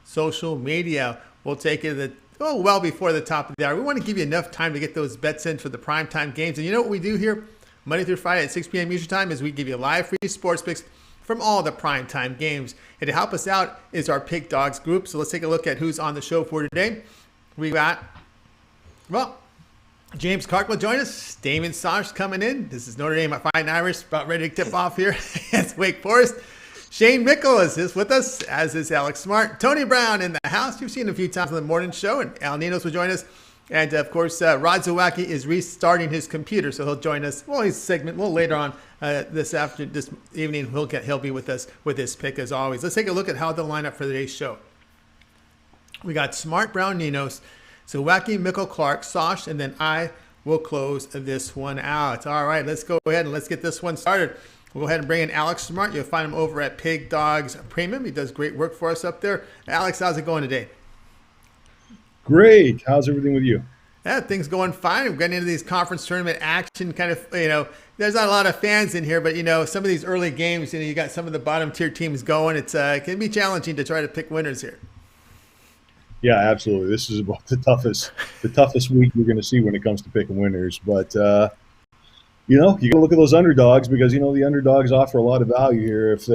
social media. We'll take it well before the top of the hour. We want to give you enough time to get those bets in for the primetime games. And you know what we do here Monday through Friday at 6 p.m. Eastern Time is we give you live free sports picks from all the primetime games. And to help us out is our Pick Dogs group. So let's take a look at who's on the show for today. We got, James Clark will join us. Damian Sosh coming in. This is Notre Dame at Fighting Irish, about ready to tip off here against Wake Forest. Shane Mickle is with us, as is Alex Smart. Tony Brown in the house. You've seen him a few times on the morning show. And Al Ninos will join us. And, of course, Rod Zawacki is restarting his computer, so he'll join us. Well, his segment a little later on this evening. He'll be with us with his pick, as always. Let's take a look at how the lineup for today's show. We got Smart, Brown, Ninos, Zawacki, Mickle, Clark, Sosh, and then I will close this one out. All right, let's go ahead and let's get this one started. We'll go ahead and bring in Alex Smart. You'll find him over at Pig Dogs Premium. He does great work for us up there. Alex, how's it going today? Great. How's everything with you? Yeah, things going fine. We're getting into these conference tournament action kind of, there's not a lot of fans in here, but, some of these early games, you got some of the bottom tier teams going. It can be challenging to try to pick winners here. Yeah, absolutely. This is about the toughest week you're going to see when it comes to picking winners. But, you got to look at those underdogs because, the underdogs offer a lot of value here if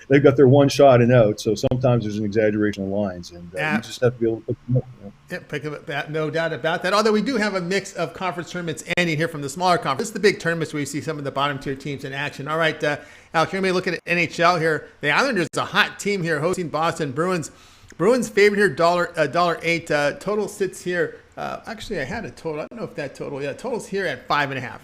they've got their one shot and out. So sometimes there's an exaggeration of lines, and you just have to be able to pick them up. Yeah, pick up that, no doubt about that. Although we do have a mix of conference tournaments ending here from the smaller conference. This is the big tournaments where you see some of the bottom tier teams in action. All right, Alex, you're going to be looking at NHL here. The Islanders is a hot team here hosting Boston Bruins. Bruins favored here, $1.08. Total sits here. Actually, I had a total. I don't know if that total. Yeah, total's here at 5.5.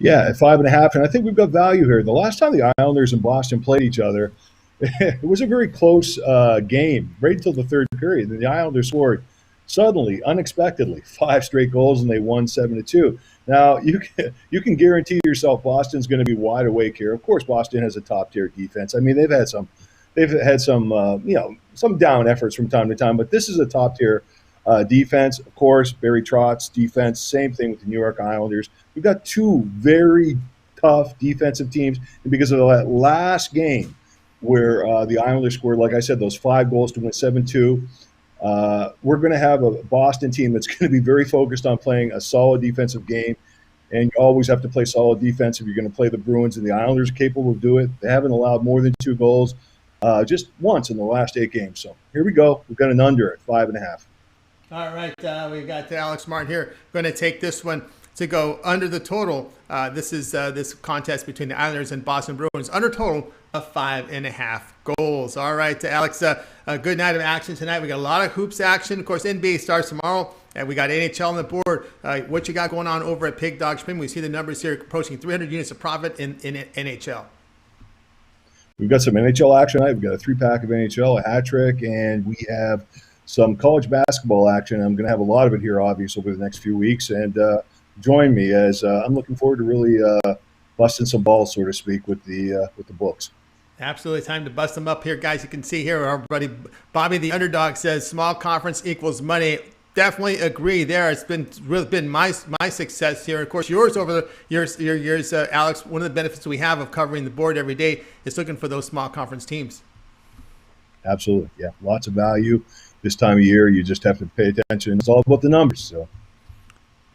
Yeah, at 5.5, and I think we've got value here. The last time the Islanders and Boston played each other, it was a very close game right until the third period. And the Islanders scored suddenly, unexpectedly, 5 straight goals, and they won 7-2. Now you can guarantee yourself Boston's going to be wide awake here. Of course, Boston has a top tier defense. I mean, they've had some some down efforts from time to time, but this is a top tier defense. Of course, Barry Trotz's defense. Same thing with the New York Islanders. We've got two very tough defensive teams, and because of that last game where the Islanders scored, like I said, those 5 goals to win 7-2, we're going to have a Boston team that's going to be very focused on playing a solid defensive game, and you always have to play solid defense if you're going to play the Bruins, and the Islanders are capable of doing it. They haven't allowed more than 2 goals just once in the last 8 games. So here we go. We've got an under at 5.5. All right, we've got Alex Martin here. Going to take this one to go under the total. This is this contest between the Islanders and Boston Bruins. Under total of 5.5 goals. All right, Alex, a good night of action tonight. We got a lot of hoops action. Of course, NBA starts tomorrow, and we got NHL on the board. What you got going on over at Pig Dogs Premium? We see the numbers here approaching 300 units of profit in NHL. We've got some NHL action tonight. We've got a 3-pack of NHL, a hat trick, and we have some college basketball action. I'm going to have a lot of it here, obviously, over the next few weeks. And join me as I'm looking forward to really busting some balls, so to speak, with the books. Absolutely. Time to bust them up here, guys. You can see here, our buddy Bobby the Underdog says small conference equals money. Definitely agree there. It's been my success here. Of course, yours over the years, Alex. One of the benefits we have of covering the board every day is looking for those small conference teams. Absolutely. Yeah. Lots of value this time of year. You just have to pay attention. It's all about the numbers. So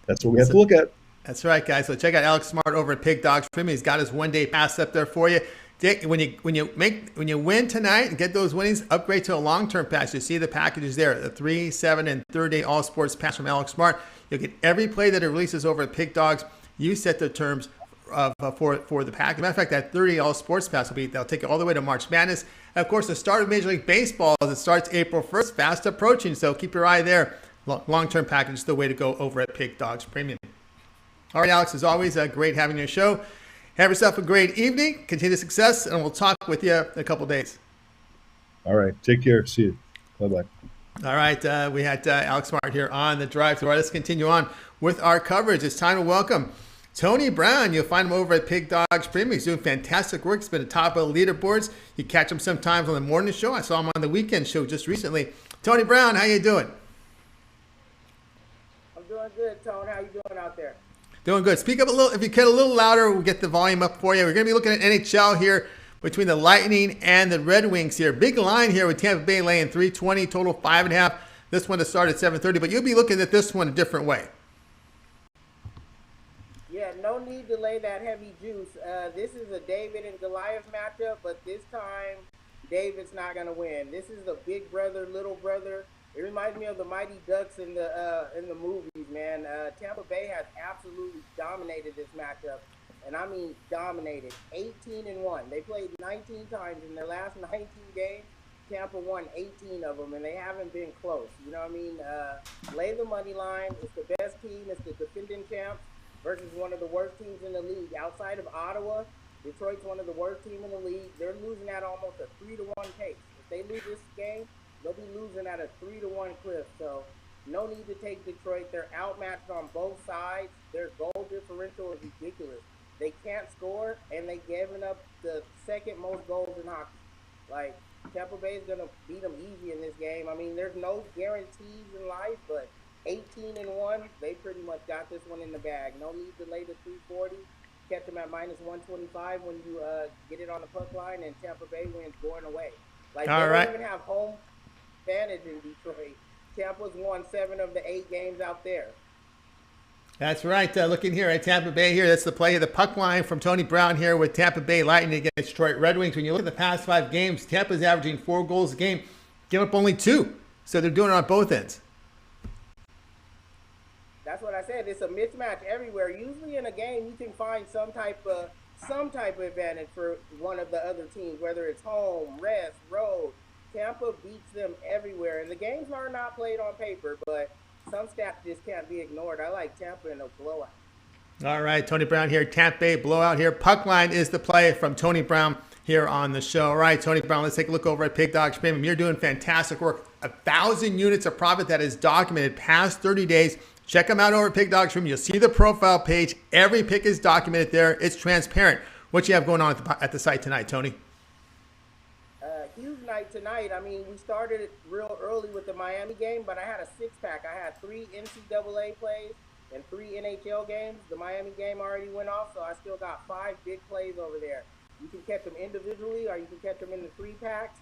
that's what we have to look at. That's right, guys. So check out Alex Smart over at Pig Dogs Premium. He's got his one-day pass up there for you. When you win tonight and get those winnings, upgrade to a long-term pass. You see the packages there, the 3, 7, and 3rd-day all-sports pass from Alex Smart. You'll get every play that it releases over at Pig Dogs. You set the terms for the package. Matter of fact, that 3-day all-sports pass they'll take it all the way to March Madness. And of course, the start of Major League Baseball, as it starts April 1st, fast approaching. So keep your eye there. Long-term package is the way to go over at Pig Dogs Premium. All right, Alex, as always, great having your show. Have yourself a great evening, continued success, and we'll talk with you in a couple days. All right. Take care. See you. Bye-bye. All right. We had Alex Smart here on the drive. All right, let's continue on with our coverage. It's time to welcome Tony Brown. You'll find him over at Pig Dogs Premium. He's doing fantastic work. He's been at top of the leaderboards. You catch him sometimes on the morning show. I saw him on the weekend show just recently. Tony Brown, how you doing? I'm doing good, Tony. How you doing out there? Doing good. Speak up a little. If you can, a little louder, we'll get the volume up for you. We're going to be looking at NHL here. between the Lightning and the Red Wings here. Big line here with Tampa Bay laying 320, total 5.5. This one to start at 7:30, but you'll be looking at this one a different way. Yeah, no need to lay that heavy juice. This is a David and Goliath matchup, but this time David's not going to win. This is the big brother, little brother. It reminds me of the Mighty Ducks in the movies, man. Tampa Bay has absolutely dominated this matchup, and I mean dominated. 18-1. They played 19 times in their last 19 games. Tampa won 18 of them, and they haven't been close. You know what I mean? Lay the money line. It's the best team. It's the defending champs versus one of the worst teams in the league. Outside of Ottawa, Detroit's one of the worst teams in the league. They're losing at almost a 3-1 pace. If they lose this game, they'll be losing at a 3-1 clip. So no need to take Detroit. They're outmatched on both sides. Their goal differential is ridiculous. They can't score, and they've given up the second most goals in hockey. Like, Tampa Bay is going to beat them easy in this game. I mean, there's no guarantees in life, but 18-1, they pretty much got this one in the bag. No need to lay the 340. Catch them at -125 when you get it on the puck line, and Tampa Bay wins going away. Like, they don't even have home advantage in Detroit. Tampa's won 7 of the 8 games out there. That's right. Looking here at Tampa Bay here, that's the play of the puck line from Tony Brown here with Tampa Bay Lightning against Detroit Red Wings. When you look at the past 5 games, Tampa's averaging 4 goals a game, giving up only 2. So they're doing it on both ends. That's what I said. It's a mismatch everywhere. Usually in a game, you can find some type of advantage for one of the other teams, whether it's home, rest, road. Tampa beats them everywhere, and the games are not played on paper, but some stats just can't be ignored. I like Tampa in a blowout. All right, Tony Brown here. Tampa Bay blowout here. Puck line is the play from Tony Brown here on the show. All right, Tony Brown, let's take a look over at Pig Dogs Premium. You're doing fantastic work. 1,000 units of profit that is documented past 30 days. Check them out over at Pig Dogs Premium. You'll see the profile page. Every pick is documented there. It's transparent. What you have going on at the site tonight, Tony? Huge night tonight. I mean, we started it real early with the Miami game, but I had a 6-pack. I had 3 NCAA plays and 3 NHL games. The Miami game already went off, so I still got 5 big plays over there. You can catch them individually, or you can catch them in the 3-packs.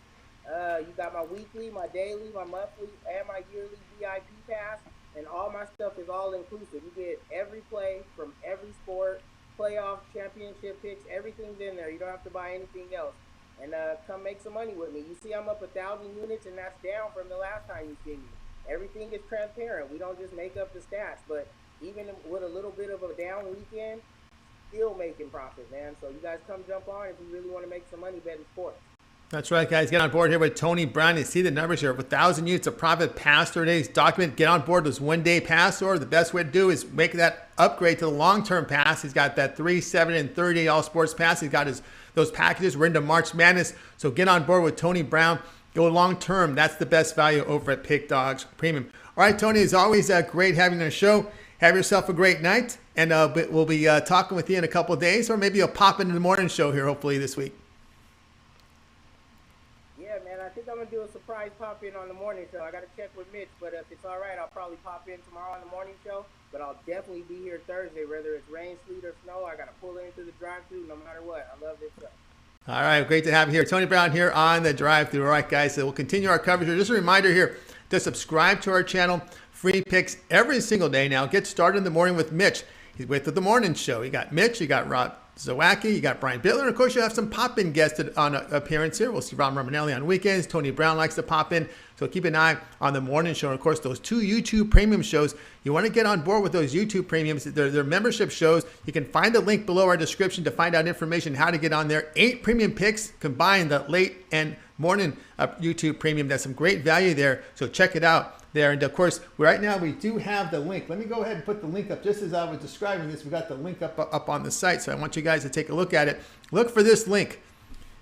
You got my weekly, my daily, my monthly, and my yearly VIP pass, and all my stuff is all inclusive. You get every play from every sport, playoff, championship picks, everything's in there. You don't have to buy anything else. And come make some money with me. You see I'm up 1,000 units, and that's down from the last time you see me. Everything is transparent. We don't just make up the stats, but even with a little bit of a down weekend, still making profit, man. So you guys come jump on if you really want to make some money betting sports. That's right, guys. Get on board here with Tony Brown. You see the numbers here. 1,000 units of profit past 30 days. Document. Get on board this one-day pass, or the best way to do is make that upgrade to the long-term pass. He's got that 3, 7, and 30 all sports pass. He's got those packages. We're into March Madness, so get on board with Tony Brown. Go long-term. That's the best value over at Pig Dogs Premium. All right, Tony, it's always great having you on the show. Have yourself a great night, and we'll be talking with you in a couple of days, or maybe you'll pop into the morning show here hopefully this week. I think I'm going to do a surprise pop-in on the morning show. I got to check with Mitch, but if it's all right, I'll probably pop in tomorrow on the morning show. But I'll definitely be here Thursday, whether it's rain, sleet, or snow. I got to pull into the drive-thru no matter what. I love this show. All right, great to have you here. Tony Brown here on the drive-thru. All right, guys, so we'll continue our coverage here. Just a reminder here to subscribe to our channel. Free picks every single day now. Get started in the morning with Mitch. He's with the morning show. You got Mitch, you got Rob Zawacki, you got Brian Bittler, and of course you have some pop-in guests on appearance here. We'll see Rob Romanelli on weekends. Tony Brown likes to pop in, so keep an eye on the morning show. And of course, those 2 YouTube premium shows, you want to get on board with those YouTube premiums. They're membership shows. You can find the link below our description to find out information how to get on there. 8 premium picks combined, the late and morning YouTube premium. That's some great value there, so check it out there. And of course, right now we do have the link. Let me go ahead and put the link up. Just as I was describing this, we got the link up on the site. So I want you guys to take a look at it. Look for this link.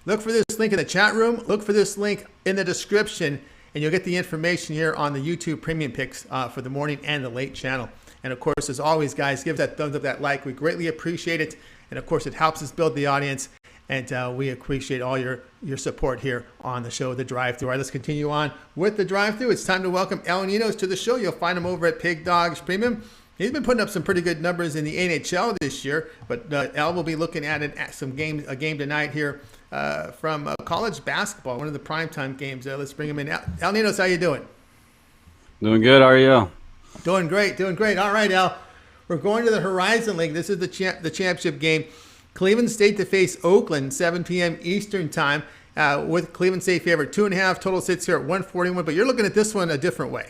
Look for this link in the chat room. Look for this link in the description, and you'll get the information here on the YouTube premium picks for the morning and the late channel. And of course, as always, guys, give that thumbs up, that like. We greatly appreciate it. And of course, it helps us build the audience. And we appreciate all your support here on the show, The Drive-Thru. All right, let's continue on with The Drive-Thru. It's time to welcome Ninos to the show. You'll find him over at Pig Dogs Premium. He's been putting up some pretty good numbers in the NHL this year, but El will be looking at a game tonight here from college basketball, one of the primetime games. Let's bring him in. Al Ninos, how you doing? Doing good. How are you? Doing great, doing great. All right, Al. We're going to the Horizon League. This is the championship game. Cleveland State to face Oakland, 7 p.m. Eastern time, with Cleveland State favorite 2.5. Total sits here at 141. But you're looking at this one a different way.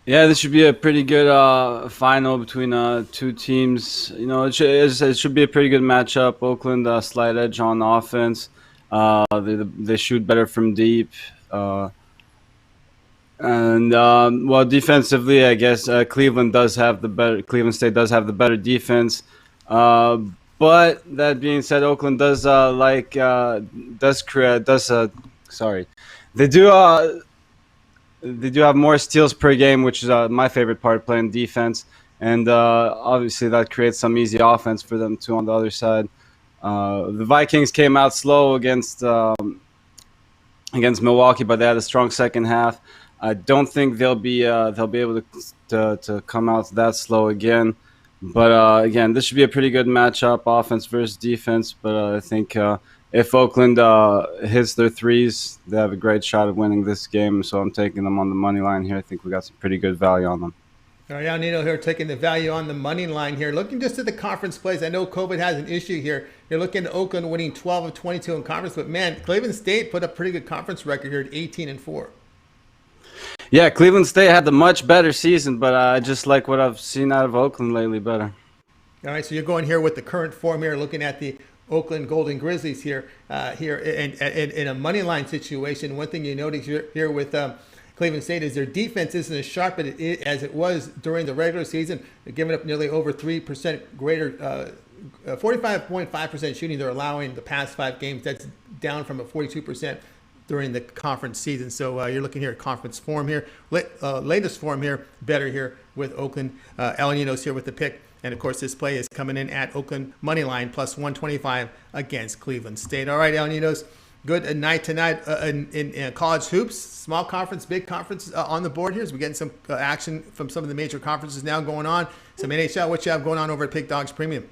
Yeah, this should be a pretty good final between two teams. You know, it should be a pretty good matchup. Oakland, slight edge on offense. They shoot better from deep. Well, defensively, I guess Cleveland State does have the better defense. But that being said, Oakland they do have more steals per game, which is my favorite part, playing defense. And obviously that creates some easy offense for them too on the other side. The Vikings came out slow against Milwaukee, but they had a strong second half. I don't think they'll be able to come out that slow again. But again, this should be a pretty good matchup, offense versus defense. But I think if Oakland hits their threes, they have a great shot at winning this game. So I'm taking them on the money line here. I think we got some pretty good value on them. All right, Nino here taking the value on the money line here. Looking just at the conference plays, I know COVID has an issue here. You're looking at Oakland winning 12 of 22 in conference, but man, Cleveland State put up a pretty good conference record here at 18-4. Yeah, Cleveland State had the much better season, but I just like what I've seen out of Oakland lately better. All right, so you're going here with the current form here, looking at the Oakland Golden Grizzlies here in a money line situation. One thing you notice here with Cleveland State is their defense isn't as sharp as it was during the regular season. They're giving up nearly over 3% greater, 45.5% shooting they're allowing the past 5 games. That's down from a 42% during the conference season. So you're looking here at conference form here. Latest form here, better here with Oakland. Al Ninos here with the pick. And, of course, this play is coming in at Oakland Moneyline plus 125 against Cleveland State. All right, Al Ninos, good night tonight in college hoops. Small conference, big conference on the board here. As we're getting some action from some of the major conferences now going on. Some NHL, what you have going on over at Pick Dogs Premium?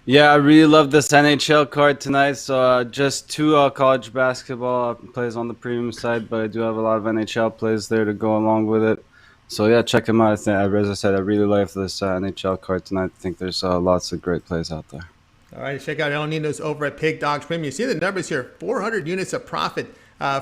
Yeah, I really love this NHL card tonight. So just 2 college basketball plays on the premium side, but I do have a lot of NHL plays there to go along with it. So, yeah, check them out. As I said, I really like this NHL card tonight. I think there's lots of great plays out there. All right, check out El Ninos over at Pig Dogs Premium. You see the numbers here, 400 units of profit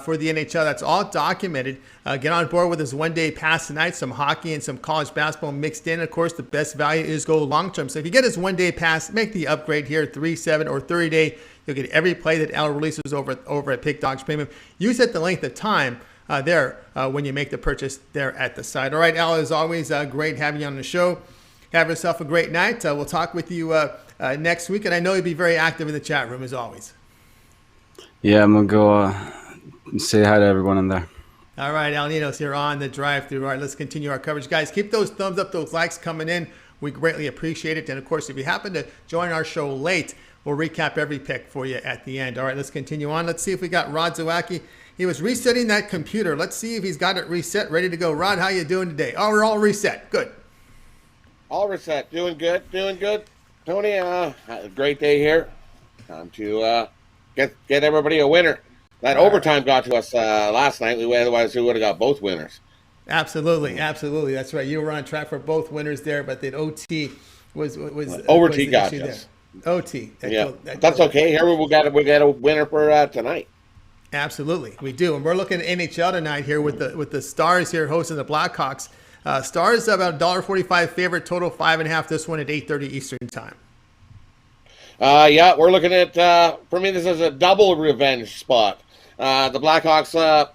for the NHL. That's all documented. Get on board with this one-day pass tonight. Some hockey and some college basketball mixed in. Of course, the best value is go long-term. So if you get his one-day pass, make the upgrade here, 3, 7, or 30-day. You'll get every play that Al releases over at Pig Dogs Premium. Use it the length of time when you make the purchase there at the site. All right, Al, as always, great having you on the show. Have yourself a great night. We'll talk with you next week, and I know you'll be very active in the chat room as always. Yeah, I'm going to go say hi to everyone in there. All right, Al Ninos here on the drive-thru. All right, let's continue our coverage. Guys, keep those thumbs up, those likes coming in. We greatly appreciate it. And, of course, if you happen to join our show late, we'll recap every pick for you at the end. All right, let's continue on. Let's see if we got Rod Zawacki. He was resetting that computer. Let's see if he's got it reset, ready to go. Rod, how you doing today? Oh, we're all reset. Good. All reset. Doing good. Tony, a great day here. Time to get everybody a winner. That overtime got to us last night. Otherwise, we would have got both winners. Absolutely. That's right. You were on track for both winners there, but the OT was OT got us. OT. That's okay. Here we got a winner for tonight. Absolutely, we do, and we're looking at NHL tonight here with the Stars here hosting the Blackhawks. Stars about $1.45 favorite, total 5.5. This one at 8:30 Eastern time. Yeah, we're looking at. For me, this is a double revenge spot. The Blackhawks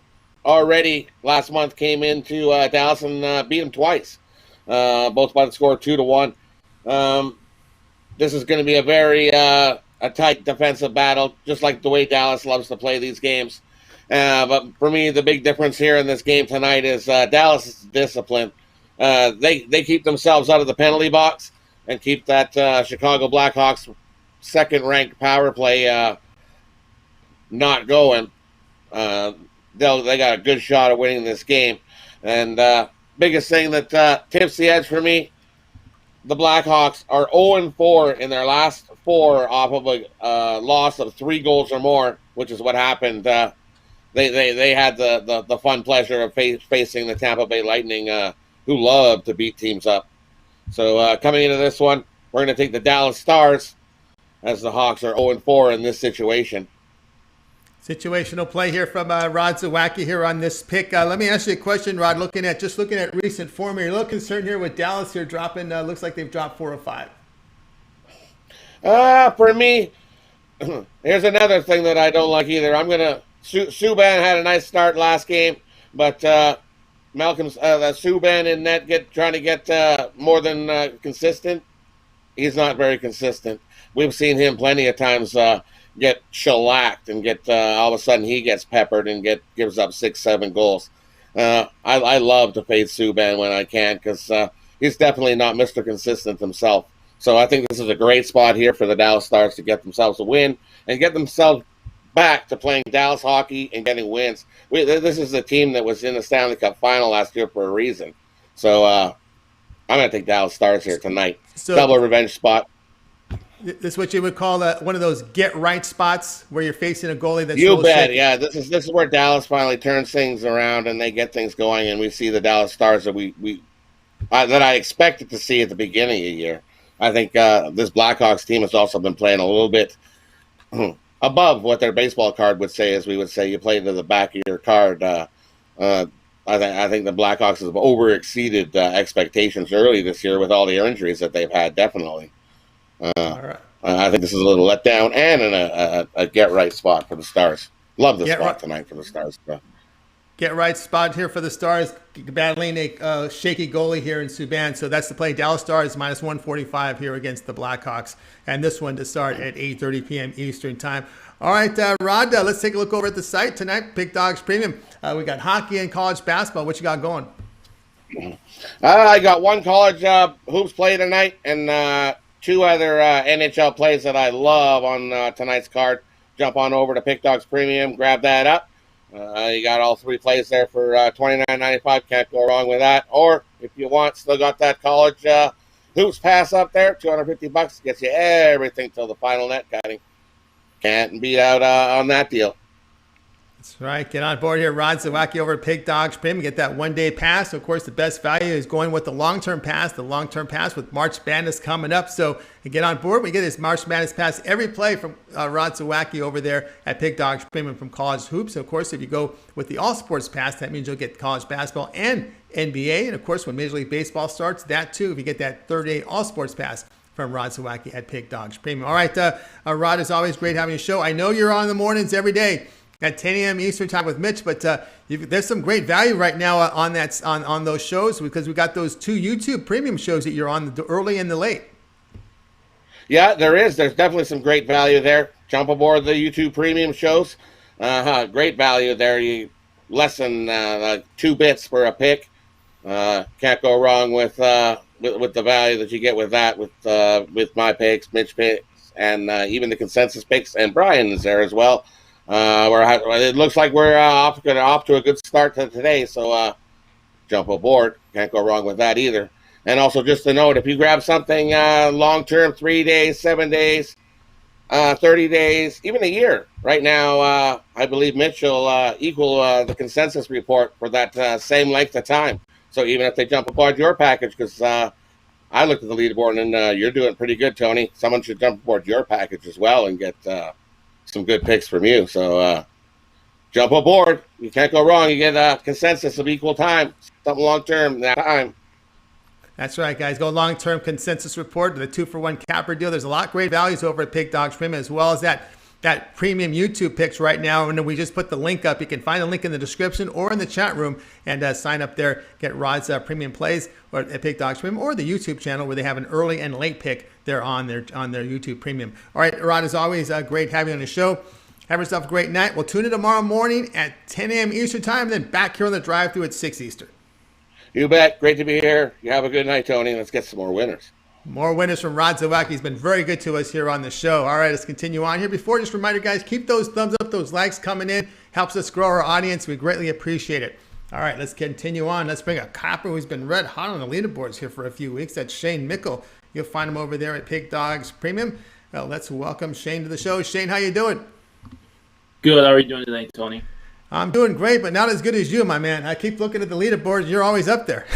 already last month came into Dallas and beat them twice, both by the score of 2-1. This is going to be a very a tight defensive battle, just like the way Dallas loves to play these games. But for me, the big difference here in this game tonight is Dallas' discipline. They keep themselves out of the penalty box and keep that Chicago Blackhawks second-ranked power play not going. They got a good shot at winning this game. And biggest thing that tips the edge for me, the Blackhawks are 0-4 in their last 4 off of a loss of 3 goals or more, which is what happened. They had the fun pleasure of facing the Tampa Bay Lightning, who love to beat teams up. So coming into this one, we're going to take the Dallas Stars, as the Hawks are 0-4 in this situation. Situational play here from Rod Zawacki here on this pick. Let me ask you a question, Rod. Looking at recent form, you're a little concerned here with Dallas here dropping. Looks like they've dropped 4 or 5. For me, here's another thing that I don't like either. I'm gonna Subban had a nice start last game, but Malcolm's Subban in net trying to get more than consistent. He's not very consistent. We've seen him plenty of times get shellacked and get all of a sudden he gets peppered and gives up 6-7 goals. I love to fade Subban when I can because he's definitely not Mr. Consistent himself. So I think this is a great spot here for the Dallas Stars to get themselves a win and get themselves back to playing Dallas hockey and getting wins. This is a team that was in the Stanley Cup final last year for a reason. So I'm going to take Dallas Stars here tonight. So, double revenge spot. This is what you would call one of those get-right spots where you're facing a goalie that's you bet, shaky. Yeah. This is where Dallas finally turns things around and they get things going, and we see the Dallas Stars that that I expected to see at the beginning of the year. I think this Blackhawks team has also been playing a little bit above what their baseball card would say, as we would say. You play to the back of your card. I think the Blackhawks have over-exceeded expectations early this year with all the injuries that they've had, definitely. All right. I think this is a little letdown and a get-right spot for the Stars. Love this spot tonight for the Stars. Get-right spot here for the Stars, battling a shaky goalie here in Subban. So that's the play. Dallas Stars minus 145 here against the Blackhawks. And this one to start at 8:30 p.m. Eastern time. All right, Rod, let's take a look over at the site tonight. Big Dogs Premium. We got hockey and college basketball. What you got going? I got one college hoops play tonight and 2 other NHL plays that I love on tonight's card. Jump on over to Pick Dogs Premium, grab that up. You got all 3 plays there for $29.95. Can't go wrong with that. Or if you want, still got that college hoops pass up there. $250 gets you everything till the final net cutting. Can't beat out on that deal. That's right. Get on board here. Rod Zawacki over at Pig Dogs Premium. Get that one-day pass. Of course, the best value is going with the long-term pass. The long-term pass with March Madness coming up. So get on board. We get this March Madness pass every play from Rod Zawacki over there at Pig Dogs Premium from College Hoops. Of course, if you go with the All-Sports pass, that means you'll get college basketball and NBA. And, of course, when Major League Baseball starts, that too, if you get that 30-day All-Sports pass from Rod Zawacki at Pig Dogs Premium. All right, Rod, it's always great having you show. I know you're on in the mornings every day at 10 a.m. Eastern time with Mitch, but there's some great value right now on those shows because we got those 2 YouTube premium shows that you're on, the early and the late. Yeah, there is. There's definitely some great value there. Jump aboard the YouTube premium shows. Great value there. You less than 2 bits for a pick. Can't go wrong with the value that you get with that. With my picks, Mitch picks, and even the consensus picks, and Brian is there as well. It looks like we're off to a good start to today, so jump aboard. Can't go wrong with that either. And also, just a note, if you grab something long-term, 3 days, 7 days, 30 days, even a year, right now, I believe Mitch will equal the consensus report for that same length of time. So even if they jump aboard your package, because I looked at the leaderboard and you're doing pretty good, Tony. Someone should jump aboard your package as well and get some good picks from you. So jump aboard. You can't go wrong. You get a consensus of equal time. Something long-term that time. That's right, guys. Go long-term consensus report, the 2-for-1 capper deal. There's a lot of great values over at Pig Dogs Premium, as well as that premium YouTube picks right now. And we just put the link up. You can find the link in the description or in the chat room and sign up there. Get Rod's premium plays or at Pig Dogs Premium or the YouTube channel where they have an early and late pick there on their YouTube Premium. All right, Rod, as always, great having you on the show. Have yourself a great night. We'll tune in tomorrow morning at 10 a.m. Eastern time, then back here on the drive-thru at 6 Eastern. You bet. Great to be here. You have a good night, Tony. Let's get some more winners. More winners from Rod Zawacki. He's been very good to us here on the show. All right, let's continue on here. Before, just a reminder, guys, keep those thumbs up, those likes coming in. Helps us grow our audience. We greatly appreciate it. All right, let's continue on. Let's bring a copper who's been red hot on the leaderboards here for a few weeks. That's Shane Mickle. You'll find him over there at Pig Dogs Premium. Well, let's welcome Shane to the show. Shane, how you doing? Good. How are you doing today, Tony? I'm doing great, but not as good as you, my man. I keep looking at the leaderboards. You're always up there.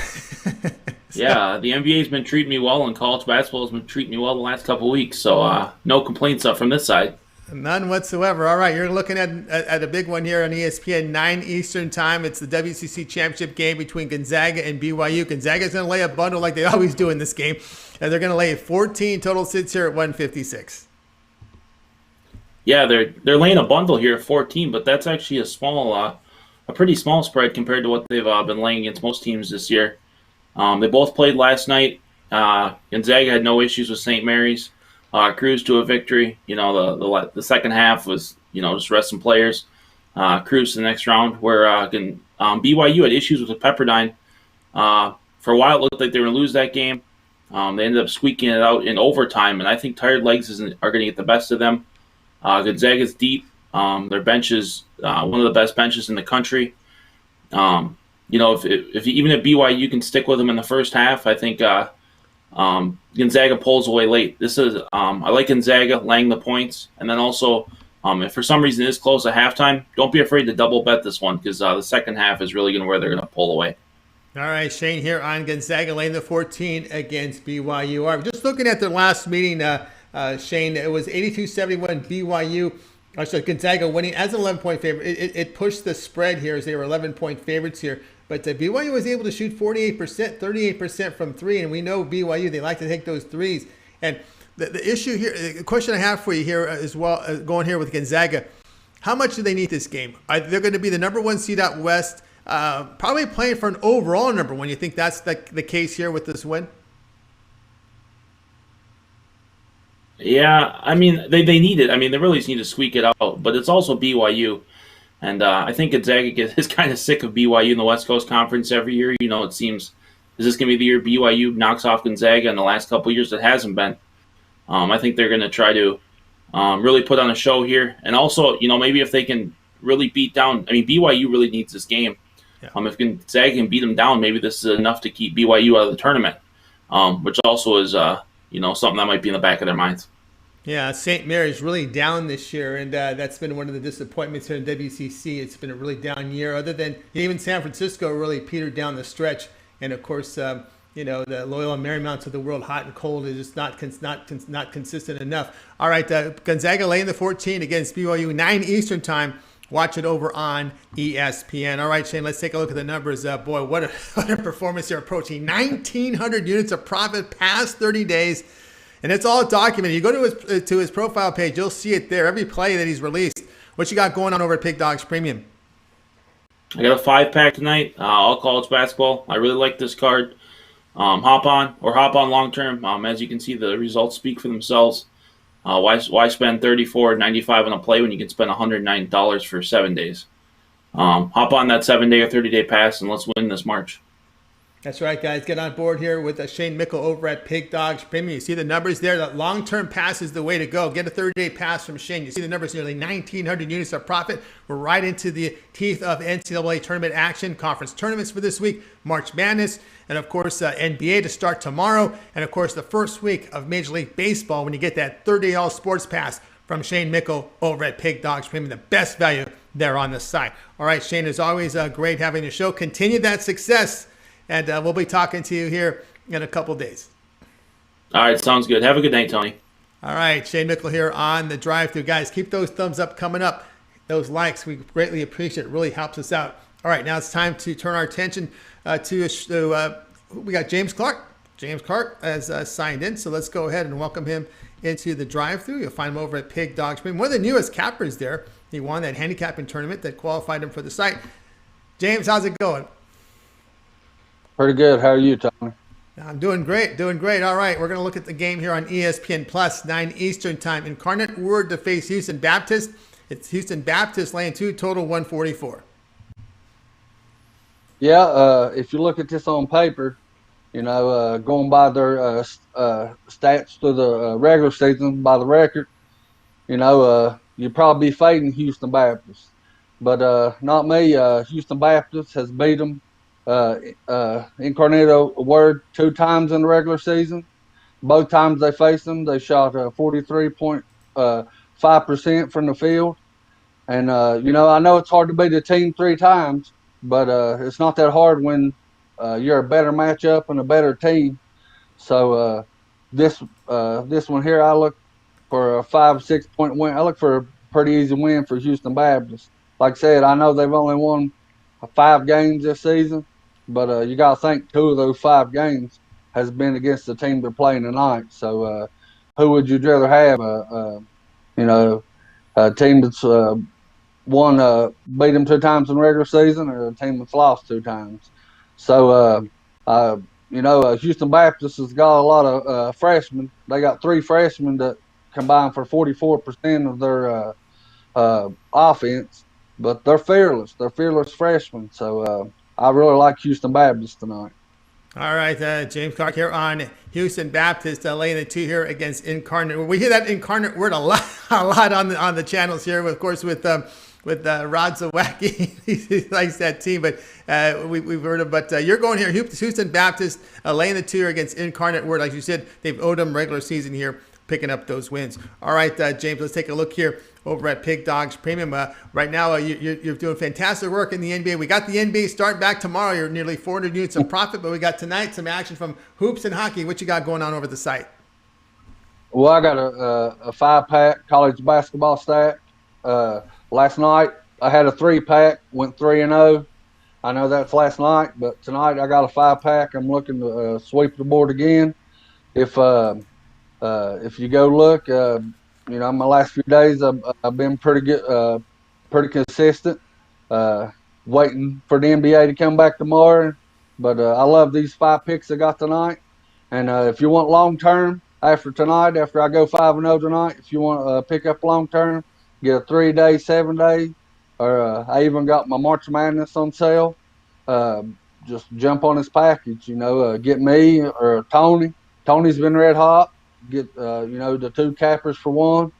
Yeah, the NBA's been treating me well, and college basketball has been treating me well the last couple of weeks. So no complaints up from this side. None whatsoever. All right, you're looking at a big one here on ESPN, 9 Eastern time. It's the WCC championship game between Gonzaga and BYU. Gonzaga's going to lay a bundle like they always do in this game, and they're going to lay 14 total sits here at 156. Yeah, they're laying a bundle here at 14, but that's actually a pretty small spread compared to what they've been laying against most teams this year. They both played last night. Gonzaga had no issues with St. Mary's. Cruised to a victory. You know, the second half was, just rest some players. Cruised to the next round where BYU had issues with the Pepperdine. For a while, it looked like they were going to lose that game. They ended up squeaking it out in overtime, and I think tired legs are going to get the best of them. Gonzaga's deep. Their bench is one of the best benches in the country. If even if BYU can stick with them in the first half, I think Gonzaga pulls away late. I like Gonzaga laying the points, and then also if for some reason it is close at halftime, don't be afraid to double bet this one because the second half is really where they're going to pull away. All right, Shane here on Gonzaga laying the 14 against BYU. All right, just looking at their last meeting, Shane, it was 82-71 BYU. Actually, Gonzaga winning as an 11-point favorite. It pushed the spread here as they were 11-point favorites here. But BYU was able to shoot 48%, 38% from three. And we know BYU, they like to take those threes. And the issue here, the question I have for you here as well, going here with Gonzaga, how much do they need this game? They're going to be the number one seed out west, probably playing for an overall number one. You think that's the case here with this win? Yeah, I mean, they need it. I mean, they really just need to squeak it out. But it's also BYU. And I think Gonzaga is kind of sick of BYU in the West Coast Conference every year. It seems, is this going to be the year BYU knocks off Gonzaga? In the last couple of years, it hasn't been. I think they're going to try to really put on a show here. And also, maybe if they can really beat down, BYU really needs this game. Yeah. If Gonzaga can beat them down, maybe this is enough to keep BYU out of the tournament, which also is, something that might be in the back of their minds. Yeah, St. Mary's really down this year, and that's been one of the disappointments here in WCC. It's been a really down year, other than even San Francisco really petered down the stretch. And, of course, the Loyola Marymount of the world, hot and cold, is just not consistent enough. All right, Gonzaga laying the 14 against BYU, 9 Eastern time. Watch it over on ESPN. All right, Shane, let's take a look at the numbers. Boy, what a performance here, approaching 1,900 units of profit past 30 days. And it's all documented. You go to his profile page, you'll see it there. Every play that he's released. What you got going on over at Pig Dogs Premium? I got a 5-pack tonight, all college basketball. I really like this card. Hop on long term. As you can see, the results speak for themselves. Why spend $34.95 on a play when you can spend $109 for 7 days? Hop on that 7-day or 30-day pass and let's win this March. That's right, guys. Get on board here with Shane Mickle over at Pig Dogs Premium. You see the numbers there. That long-term pass is the way to go. Get a 30-day pass from Shane. You see the numbers, nearly 1,900 units of profit. We're right into the teeth of NCAA tournament action. Conference tournaments for this week. March Madness. And, of course, NBA to start tomorrow. And, of course, the first week of Major League Baseball when you get that 30-day all-sports pass from Shane Mickle over at Pig Dogs Premium. The best value there on the site. All right, Shane, as always, great having the show. Continue that success. And we'll be talking to you here in a couple days. All right, sounds good. Have a good night, Tony. All right, Shane Mickle here on the drive-thru. Guys, keep those thumbs up coming up. Those likes, we greatly appreciate it. It really helps us out. All right, now it's time to turn our attention we got James Clark. James Clark has signed in, so let's go ahead and welcome him into the drive-thru. You'll find him over at Pig Dogs. One of the newest cappers there. He won that handicapping tournament that qualified him for the site. James, how's it going? Pretty good. How are you, Tommy? I'm doing great. All right, we're going to look at the game here on ESPN Plus, 9 Eastern time. Incarnate Word to face Houston Baptist. It's Houston Baptist laying 2, total 144. Yeah, if you look at this on paper, going by their stats through the regular season, by the record, you'd probably be fading Houston Baptist. But not me. Houston Baptist has beat them. Incarnate Word 2 times in the regular season. both times they faced them, they shot 43.5% from the field. And, I know it's hard to beat a team 3 times, but it's not that hard when you're a better matchup and a better team. So this one here, I look for a 5-6 point win. I look for a pretty easy win for Houston Baptist. Like I said, I know they've only won 5 games this season, but you got to think 2 of those 5 games has been against the team they're playing tonight. So who would you rather have? A team that's beat them 2 times in the regular season, or a team that's lost 2 times. So Houston Baptist has got a lot of freshmen. They got 3 freshmen that combine for 44% of their offense, but they're fearless. They're fearless freshmen. So I really like Houston Baptist tonight. All right, James Clark here on Houston Baptist, laying the 2 here against Incarnate. We hear that Incarnate word a lot on the channels here. Of course, with Rod Zawacki, he likes that team. But we've heard of. But you're going here, Houston Baptist, laying the 2 here against Incarnate Word. Like you said, they've owed them regular season here, picking up those wins. All right, James, let's take a look here over at Pig Dogs Premium. Right now, you're doing fantastic work in the NBA. We got the NBA starting back tomorrow. You're nearly 400 units of profit, but we got tonight some action from hoops and hockey. What you got going on over the site? Well, I got a 5-pack college basketball stack. Last night I had a 3-pack, went 3-0. I know that's last night, but tonight I got a 5-pack. I'm looking to sweep the board again. If you go look, my last few days I've been pretty good, pretty consistent. Waiting for the NBA to come back tomorrow, but I love these 5 picks I got tonight. And if you want long term, after I go 5-0 tonight, if you want to pick up long term, get a 3-day, 7-day, or I even got my March Madness on sale. Just jump on this package, get me or Tony. Tony's been red hot. Get the 2 cappers for 1,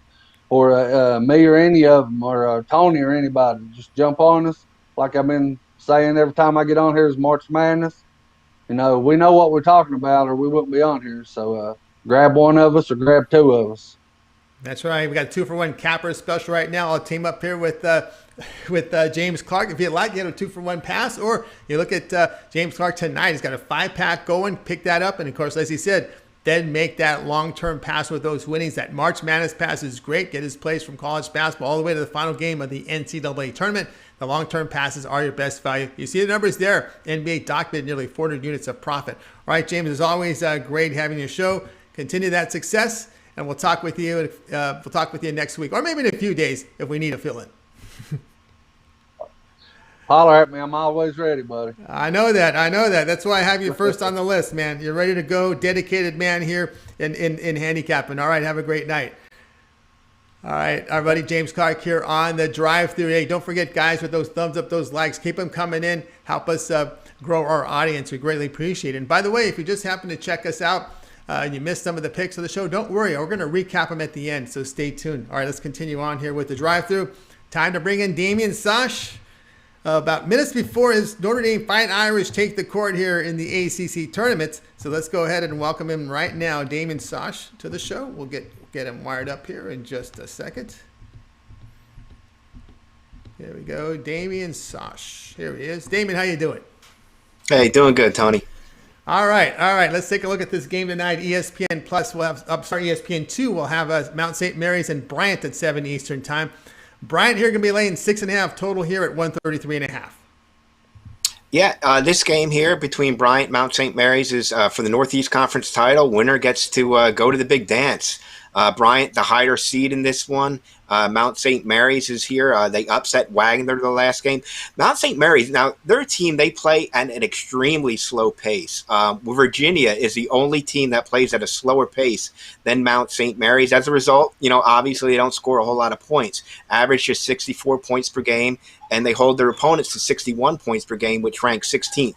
or me or any of them, or Tony or anybody. Just jump on us. Like I've been saying every time I get on here is March Madness. We know what we're talking about, or we wouldn't be on here. So grab one of us or grab 2 of us. That's right. We got a 2-for-1 capper special right now. I'll team up here with James Clark. If you like, get a 2-for-1 pass, or you look at James Clark tonight. He's got a 5-pack going. Pick that up, and of course, as he said, then make that long-term pass with those winnings. That March Madness pass is great. Get his plays from college basketball all the way to the final game of the NCAA tournament. The long-term passes are your best value. You see the numbers there. NBA documented nearly 400 units of profit. All right, James, as always, great having your show. Continue that success, and we'll talk with you. We'll talk with you next week, or maybe in a few days if we need a fill-in. Holler at me. I'm always ready, buddy. I know that. That's why I have you first on the list, man. You're ready to go. Dedicated man here in handicapping. All right, have a great night. All right, our buddy James Clark here on the drive-thru. Hey, don't forget, guys, with those thumbs up, those likes, keep them coming in. Help us grow our audience. We greatly appreciate it. And by the way, if you just happen to check us out and you missed some of the picks of the show, don't worry. We're going to recap them at the end, so stay tuned. All right, let's continue on here with the drive-thru. Time to bring in Damian Sosh. About minutes before his Notre Dame Fighting Irish take the court here in the ACC tournament. So let's go ahead and welcome him right now, Damian Sosh, to the show. We'll get him wired up here in just a second. Here we go, Damian Sosh. Here he is. Damian, how you doing? Hey, doing good, Tony. All right. Let's take a look at this game tonight. ESPN Plus will have, ESPN 2 will have Mount St. Mary's and Bryant at 7 Eastern time. Bryant here going to be laying 6.5 total here at 133.5. Yeah, this game here between Bryant and Mount St. Mary's is for the Northeast Conference title. Winner gets to go to the big dance. Bryant, the higher seed in this one. Mount St. Mary's is here. They upset Wagner the last game. Mount St. Mary's, now, they're a team, they play at an extremely slow pace. Virginia is the only team that plays at a slower pace than Mount St. Mary's. As a result, obviously they don't score a whole lot of points. Average just 64 points per game, and they hold their opponents to 61 points per game, which ranks 16th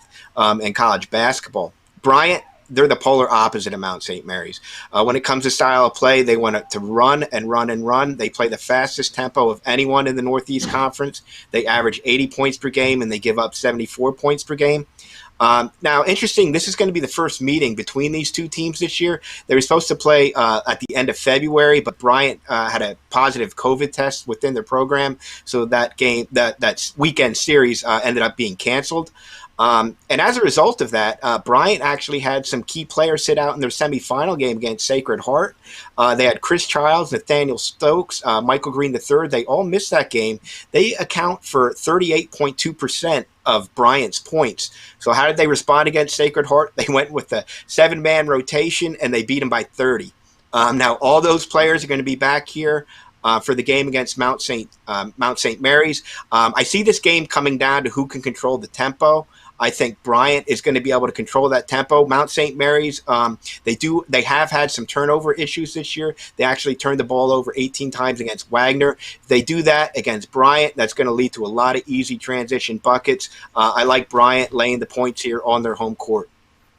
in college basketball. Bryant, they're the polar opposite of Mount St. Mary's. When it comes to style of play, they want to run and run and run. They play the fastest tempo of anyone in the Northeast Conference. They average 80 points per game, and they give up 74 points per game. Now, interesting, this is going to be the first meeting between these two teams this year. They were supposed to play at the end of February, but Bryant had a positive COVID test within their program, so that weekend series ended up being canceled. And as a result of that, Bryant actually had some key players sit out in their semifinal game against Sacred Heart. They had Chris Childs, Nathaniel Stokes, Michael Green III. They all missed that game. They account for 38.2% of Bryant's points. So how did they respond against Sacred Heart? They went with a 7-man rotation, and they beat them by 30. Now, all those players are going to be back here for the game against Mount St. Mary's. I see this game coming down to who can control the tempo. I think Bryant is going to be able to control that tempo. Mount St. Mary's, they have had some turnover issues this year. They actually turned the ball over 18 times against Wagner. If they do that against Bryant, that's going to lead to a lot of easy transition buckets. I like Bryant laying the points here on their home court.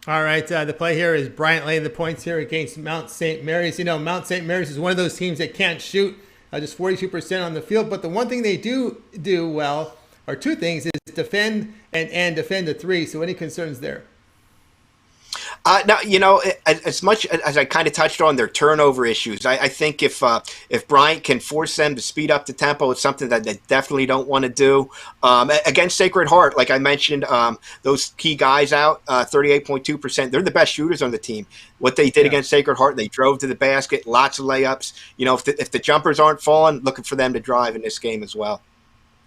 All right, the play here is Bryant laying the points here against Mount St. Mary's. You know, Mount St. Mary's is one of those teams that can't shoot, just 42% on the field. But the one thing they do well, or two things, is defend and defend the three. So any concerns there? Now, you know, as much as I kind of touched on their turnover issues, I think if Bryant can force them to speed up the tempo, it's something that they definitely don't want to do. Against Sacred Heart, like I mentioned, those key guys out, 38.2%. They're the best shooters on the team. What they did against Sacred Heart, they drove to the basket, lots of layups. You know, if the jumpers aren't falling, looking for them to drive in this game as well.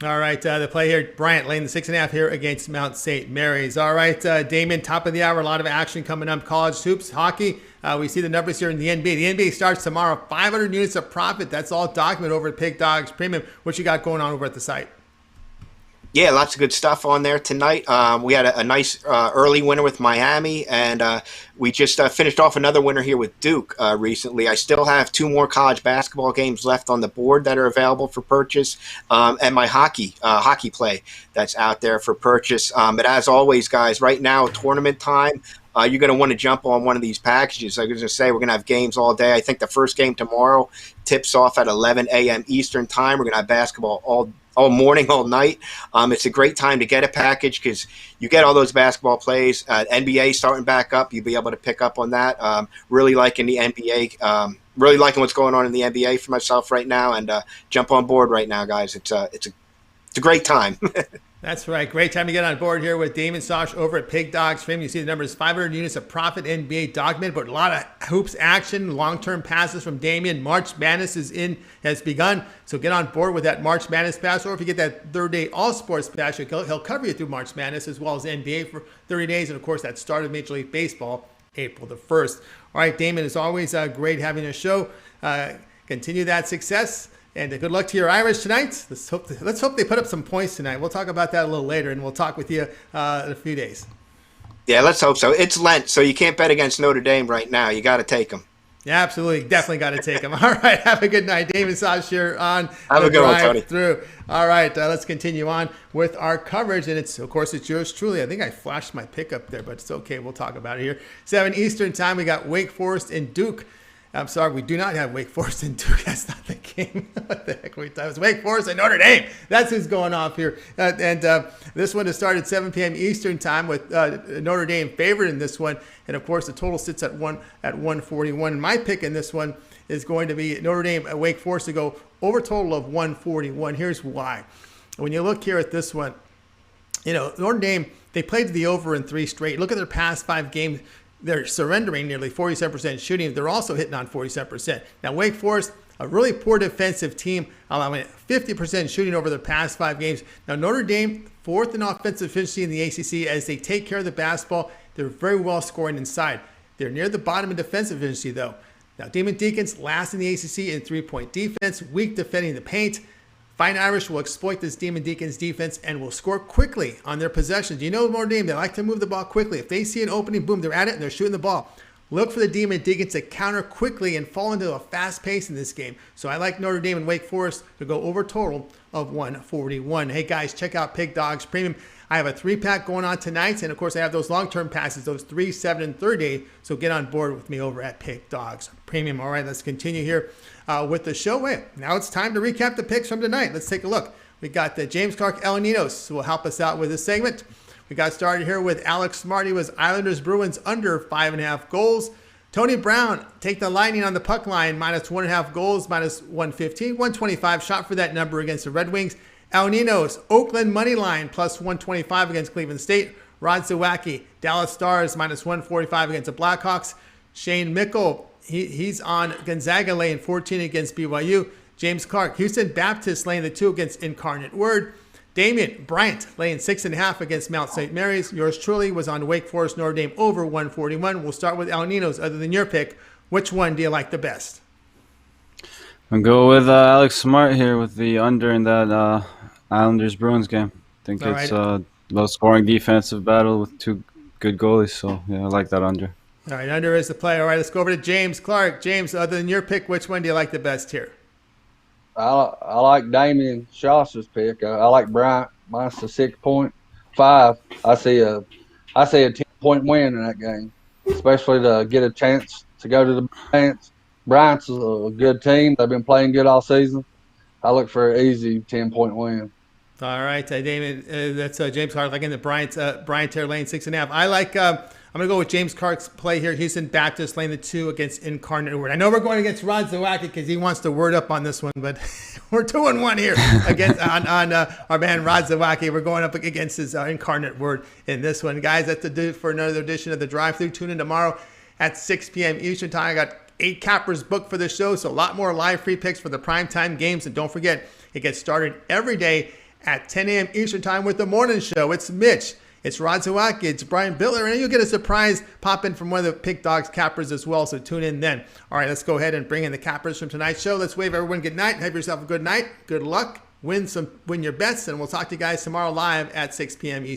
All right, the play here, Bryant laying the 6.5 here against Mount St. Mary's. All right, Damian, top of the hour, a lot of action coming up. College hoops, hockey. We see the numbers here in the NBA. The NBA starts tomorrow, 500 units of profit. That's all documented over at Pig Dogs Premium. What you got going on over at the site? Yeah, lots of good stuff on there tonight. We had a nice early winner with Miami, and we just finished off another winner here with Duke recently. I still have 2 more college basketball games left on the board that are available for purchase, and my hockey play that's out there for purchase. But as always, guys, right now, tournament time. You're going to want to jump on one of these packages. Like I was going to say, we're going to have games all day. I think the first game tomorrow tips off at 11 a.m. Eastern time. We're going to have basketball all morning, all night. It's a great time to get a package because you get all those basketball plays. NBA starting back up. You'll be able to pick up on that. Really liking the NBA. Really liking what's going on in the NBA for myself right now. And jump on board right now, guys. It's a great time. That's right. Great time to get on board here with Damian Sosh over at Pig Dogs Premium. You see the numbers, 500 units of profit NBA document, but a lot of hoops action, long-term passes from Damian. March Madness has begun, so get on board with that March Madness pass, or if you get that third-day all-sports pass, he'll cover you through March Madness as well as NBA for 30 days, and of course that start of Major League Baseball, April the 1st. All right, Damian, it's always great having a show. Continue that success. And good luck to your Irish tonight. Let's hope they put up some points tonight. We'll talk about that a little later, and we'll talk with you in a few days. Yeah, let's hope so. It's Lent, so you can't bet against Notre Dame right now. You got to take them. Yeah, absolutely. Definitely got to take them. All right, have a good night. Damian Sosh here on Have a good one, Tony. Thru. All right, let's continue on with our coverage. And it's yours truly. I think I flashed my pickup there, but it's okay. We'll talk about it here. 7 Eastern time, we got Wake Forest and Duke. I'm sorry, we do not have Wake Forest and Duke. That's not the game. What the heck? It was Wake Forest and Notre Dame. That's who's going off here. This one has started 7 p.m. Eastern time with Notre Dame favored in this one. And, of course, the total sits at 141. My pick in this one is going to be Notre Dame at Wake Forest to go over total of 141. Here's why. When you look here at this one, you know, Notre Dame, they played the over in 3 straight. Look at their past 5 games. They're surrendering nearly 47% shooting. They're also hitting on 47%. Now, Wake Forest, a really poor defensive team, allowing 50% shooting over their past 5 games. Now, Notre Dame, 4th in offensive efficiency in the ACC as they take care of the basketball. They're very well scoring inside. They're near the bottom in defensive efficiency, though. Now, Demon Deacons, last in the ACC in 3-point defense, weak defending the paint. Fighting Irish will exploit this Demon Deacons defense and will score quickly on their possessions. You know Notre Dame, they like to move the ball quickly. If they see an opening, boom, they're at it and they're shooting the ball. Look for the Demon Deacons to counter quickly and fall into a fast pace in this game. So I like Notre Dame and Wake Forest to go over a total of 141. Hey guys, check out Pig Dogs Premium. I have a 3-pack going on tonight, and of course I have those long-term passes, those 3, 7, and 30. So get on board with me over at Pig Dogs Premium. All right, let's continue here with the show. Now it's time to recap the picks from tonight. Let's take a look. We got the James Clark Ninos who will help us out with this segment. We got started here with Alex Smarty was Islanders Bruins under 5.5 goals. Tony Brown, take the Lightning on the puck line, minus 1.5 goals, minus 115. 125 shot for that number against the Red Wings. El Ninos, Oakland money line, plus 125 against Cleveland State. Rod Zawacki, Dallas Stars, minus 145 against the Blackhawks. Shane Mickle, he's on Gonzaga laying 14 against BYU. James Clark, Houston Baptist laying the 2 against Incarnate Word. Damian, Bryant laying 6.5 against Mount St. Mary's. Yours truly was on Wake Forest Notre Dame over 141. We'll start with El Ninos. Other than your pick, which one do you like the best? I'll go with Alex Smart here with the under in that Islanders-Bruins game. I think it's a low-scoring defensive battle with 2 good goalies. So, yeah, I like that under. All right, under is the play. All right, let's go over to James Clark. James, other than your pick, which one do you like the best here? I like Damian Sosh's pick. I like Bryant minus the 6.5. I see a 10-point win in that game, especially to get a chance to go to the Bryants. Bryant's a good team. They've been playing good all season. I look for an easy 10-point win. All right, Damon, that's James Clark. Like in the Bryant here laying 6.5. I like. I'm going to go with James Clark's play here. Houston Baptist laying the 2 against Incarnate Word. I know we're going against Rod Zawacki because he wants to word up on this one, but we're 2-1 here against on our man Rod Zawacki. We're going up against his Incarnate Word in this one. Guys, that's to do it for another edition of The Drive-Thru. Tune in tomorrow at 6 p.m. Eastern Time. I got 8 cappers booked for the show, so a lot more live free picks for the primetime games. And don't forget, it gets started every day at 10 a.m. Eastern Time with the morning show. It's Mitch. It's Rod Zawacki, it's Brian Bittler, and you'll get a surprise pop in from one of the Pig Dogs cappers as well, so tune in then. All right, let's go ahead and bring in the cappers from tonight's show. Let's wave everyone good night. Have yourself a good night. Good luck. Win your bets, and we'll talk to you guys tomorrow live at 6 p.m. Eastern.